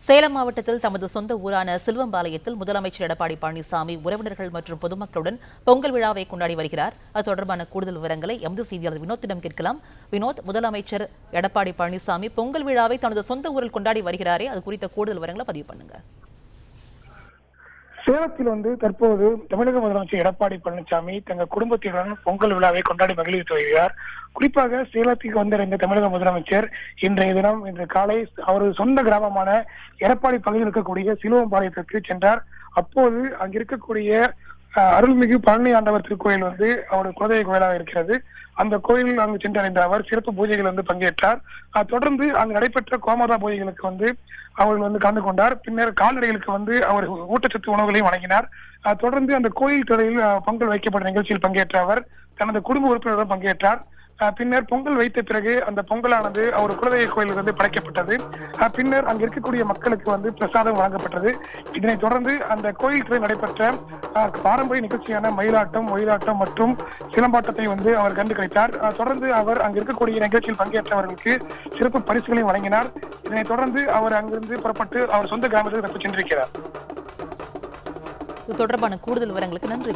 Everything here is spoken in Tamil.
சேலம் மாவட்டத்தில் தமது சொந்த ஊரான சில்வம்பாளையத்தில் முதலமைச்சர் எடப்பாடி பழனிசாமி உறவினர்கள் மற்றும் பொதுமக்களுடன் பொங்கல் விழாவை கொண்டாடி வருகிறார். அது தொடர்பான கூடுதல் விவரங்களை எமது செய்தியாளர் வினோத்திடம் கேட்கலாம். வினோத், முதலமைச்சர் எடப்பாடி பழனிசாமி பொங்கல் விழாவை தனது சொந்த ஊரில் கொண்டாடி வருகிறாரே, அது குறித்த கூடுதல் விவரங்களை பதிவு பண்ணுங்க. சேலத்தில் தற்போது தமிழக முதலமைச்சர் எடப்பாடி பழனிசாமி தங்கள் குடும்பத்தினுடன் பொங்கல் விழாவை கொண்டாடி மகிழ்வித்து வருகிறார். குறிப்பாக சேலத்துக்கு வந்திருந்த தமிழக முதலமைச்சர் இன்று காலை அவரது சொந்த கிராமமான எடப்பாடி பகுதியில் இருக்கக்கூடிய சிலுவம்பாளையத்திற்கு சென்றார். அப்போது அங்கு இருக்கக்கூடிய அருள்மிகு பழனி ஆண்டவர் திருக்கோயில் அவருடைய குலதெய்வ கோயிலாக இருக்கிறது. அந்த கோயிலில் அங்கு சென்றடைந்த அவர் சிறப்பு பூஜைகள் பங்கேற்றார். தொடர்ந்து அங்கு நடைபெற்ற கோமாதா பூஜைகளுக்கு அவர்கள் கலந்து கொண்டார். பின்னர் கால்நடைகளுக்கு அவர் ஊட்டச்சத்து உணவுகளையும் வழங்கினார். தொடர்ந்து அந்த கோயில் துறையில் பொங்கல் வைக்கப்பட்ட நிகழ்ச்சியில் பங்கேற்ற அவர் தனது குடும்ப உறுப்பினருடன் பங்கேற்றார். பின்னர் பொங்கல் வைத்த பிறகு அந்த பொங்கலானது அவர் குலதெய்வ கோயிலில் படைக்கப்பட்டது. பின்னர் அங்கு இருக்கக்கூடிய மக்களுக்கு பிரசாதம் வழங்கப்பட்டது. இதனைத் தொடர்ந்து அந்த கோயில் துறை நடைபெற்ற பாரம்பரிய நிகழ்ச்சியான ஒயிலாட்டம் மற்றும் சிலம்பாட்டத்தை அவர் கண்டு கழித்தார். தொடர்ந்து அவர் அங்கு இருக்கக்கூடிய நிகழ்ச்சியில் பங்கேற்றவர்களுக்கு சிறப்பு பரிசுகளையும் வழங்கினார். இதனைத் தொடர்ந்து அவர் அங்கிருந்து புறப்பட்டு அவர் சொந்த கிராமத்துக்கு சென்றிருக்கிறார். இது தொடர்பான கூடுதல் விவரங்களுக்கு நன்றி.